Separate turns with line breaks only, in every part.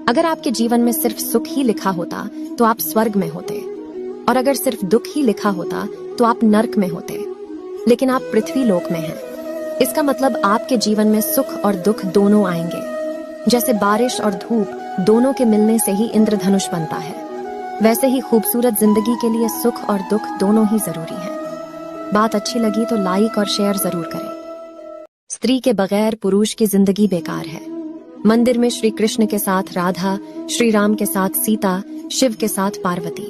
अगर आपके जीवन में सिर्फ सुख ही लिखा होता तो आप स्वर्ग में होते, और अगर सिर्फ दुख ही लिखा होता तो आप नर्क में होते। लेकिन आप पृथ्वी लोक में हैं। इसका मतलब आपके जीवन में सुख और दुख दोनों आएंगे। जैसे बारिश और धूप दोनों के मिलने से ही इंद्रधनुष बनता है, वैसे ही खूबसूरत जिंदगी के लिए सुख और दुख दोनों ही जरूरी हैं। बात अच्छी लगी तो लाइक और शेयर जरूर करें। स्त्री के बगैर पुरुष की जिंदगी बेकार है। मंदिर में श्री कृष्ण के साथ राधा, श्री राम के साथ सीता, शिव के साथ पार्वती,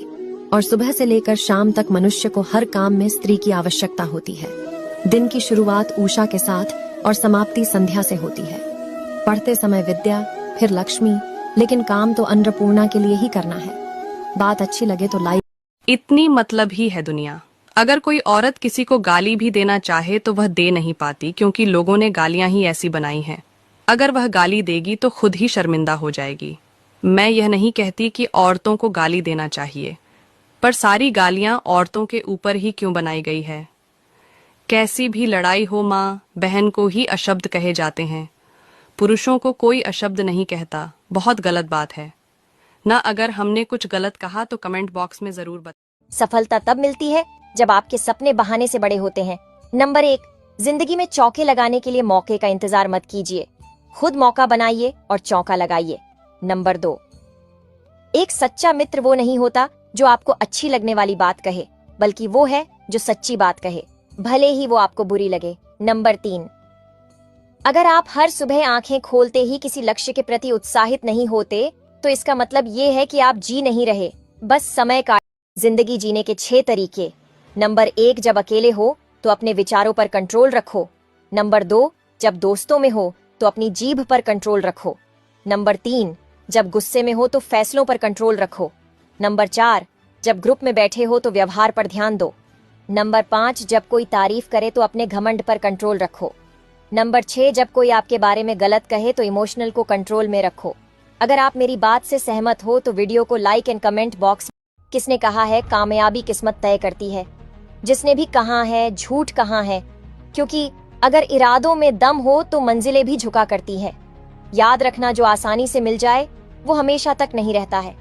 और सुबह से लेकर शाम तक मनुष्य को हर काम में स्त्री की आवश्यकता होती है। दिन की शुरुआत उषा के साथ और समाप्ति संध्या से होती है। पढ़ते समय विद्या, फिर लक्ष्मी, लेकिन काम तो अन्नपूर्णा के लिए ही करना है। बात अच्छी लगे तो लाइक।
इतनी मतलब ही है दुनिया। अगर कोई औरत किसी को गाली भी देना चाहे तो वह दे नहीं पाती, क्योंकि लोगों ने गालियां ही ऐसी बनाई हैं। अगर वह गाली देगी तो खुद ही शर्मिंदा हो जाएगी। मैं यह नहीं कहती कि औरतों को गाली देना चाहिए, पर सारी गालियां औरतों के ऊपर ही क्यों बनाई गई है? कैसी भी लड़ाई हो, माँ बहन को ही अशब्द कहे जाते हैं, पुरुषों को कोई अशब्द नहीं कहता। बहुत गलत बात है ना। अगर हमने कुछ गलत कहा तो कमेंट बॉक्स में जरूर बताएं।
सफलता तब मिलती है जब आपके सपने बहाने से बड़े होते हैं। नंबर 1, जिंदगी में चौके लगाने के लिए मौके का इंतजार मत कीजिए, खुद मौका बनाइए और चौका लगाइए। नंबर 2, एक सच्चा मित्र वो नहीं होता जो आपको अच्छी लगने वाली बात कहे, बल्कि वो है जो सच्ची बात कहे, भले ही वो आपको बुरी लगे। नंबर 3, अगर आप हर सुबह आंखें खोलते ही किसी लक्ष्य के प्रति उत्साहित नहीं होते तो इसका मतलब ये है कि आप जी नहीं रहे, बस समय का। जिंदगी जीने के 6 तरीके। नंबर 1, जब अकेले हो तो अपने विचारों पर कंट्रोल रखो। नंबर 2, जब दोस्तों में हो तो अपनी जीभ पर कंट्रोल रखो। नंबर 3, जब गुस्से में हो तो फैसलों पर कंट्रोल रखो। नंबर 4, जब ग्रुप में बैठे हो तो व्यवहार पर ध्यान दो। नंबर 5, जब कोई तारीफ करे तो अपने घमंड पर कंट्रोल रखो। नंबर 6, जब कोई आपके बारे में गलत कहे तो इमोशनल को कंट्रोल में रखो। अगर आप मेरी बात से सहमत हो तो वीडियो को लाइक एंड कमेंट बॉक्स। किसने कहा है कामयाबी किस्मत तय करती है? जिसने भी कहा है झूठ कहा है, क्योंकि अगर इरादों में दम हो तो मंजिलें भी झुका करती हैं। याद रखना, जो आसानी से मिल जाए वो हमेशा तक नहीं रहता है,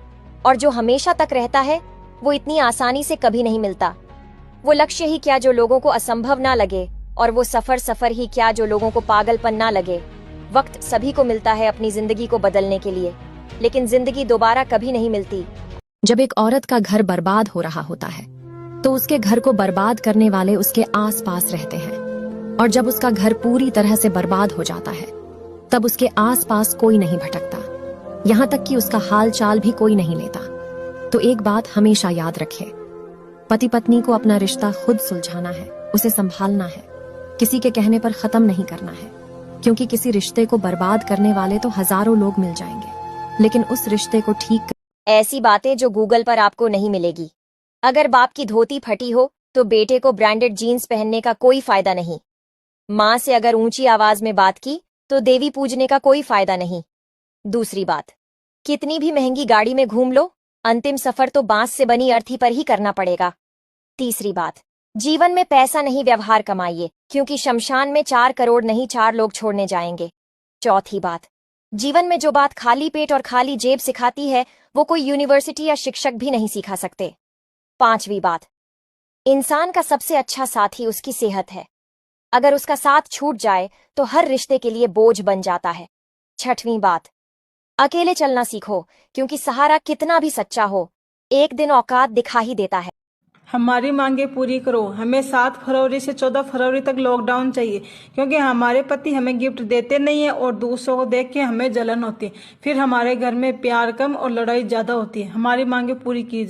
और जो हमेशा तक रहता है वो इतनी आसानी से कभी नहीं मिलता। वो लक्ष्य ही क्या जो लोगों को असंभव ना लगे, और वो सफर ही क्या जो लोगों को पागलपन ना लगे। वक्त सभी को मिलता है अपनी जिंदगी को बदलने के लिए, लेकिन जिंदगी दोबारा कभी नहीं मिलती।
जब एक औरत का घर बर्बाद हो रहा होता है तो उसके घर को बर्बाद करने वाले उसके आसपास रहते हैं, और जब उसका घर पूरी तरह से बर्बाद हो जाता है तब उसके आसपास कोई नहीं भटकता, यहाँ तक कि उसका हाल चाल भी कोई नहीं लेता। तो एक बात हमेशा याद रखे, पति पत्नी को अपना रिश्ता खुद सुलझाना है, उसे संभालना है, किसी के कहने पर खत्म नहीं करना है। क्योंकि किसी रिश्ते को बर्बाद करने वाले तो हजारों लोग मिल जाएंगे, लेकिन उस रिश्ते को ठीक।
ऐसी बातें जो गूगल पर आपको नहीं मिलेगी। अगर बाप की धोती फटी हो तो बेटे को ब्रांडेड जीन्स पहनने का कोई फायदा नहीं। माँ से अगर ऊंची आवाज में बात की तो देवी पूजने का कोई फायदा नहीं। दूसरी बात, कितनी भी महंगी गाड़ी में घूम लो, अंतिम सफर तो बांस से बनी अर्थी पर ही करना पड़ेगा। तीसरी बात, जीवन में पैसा नहीं व्यवहार कमाइए, क्योंकि शमशान में 4 करोड़ नहीं 4 लोग छोड़ने जाएंगे। चौथी बात, जीवन में जो बात खाली पेट और खाली जेब सिखाती है वो कोई यूनिवर्सिटी या शिक्षक भी नहीं सिखा सकते। पांचवी बात, इंसान का सबसे अच्छा साथी उसकी सेहत है। अगर उसका साथ छूट जाए तो हर रिश्ते के लिए बोझ बन जाता है। छठवीं बात, अकेले चलना सीखो, क्योंकि सहारा कितना भी सच्चा हो एक दिन औकात दिखा ही देता है।
हमारी मांगे पूरी करो। हमें 7 फरवरी से 14 फरवरी तक लॉकडाउन चाहिए, क्योंकि हमारे पति हमें गिफ्ट देते नहीं है और दूसरों को देख के हमें जलन होती है। फिर हमारे घर में प्यार कम और लड़ाई ज्यादा होती है। हमारी मांगे पूरी की जाए।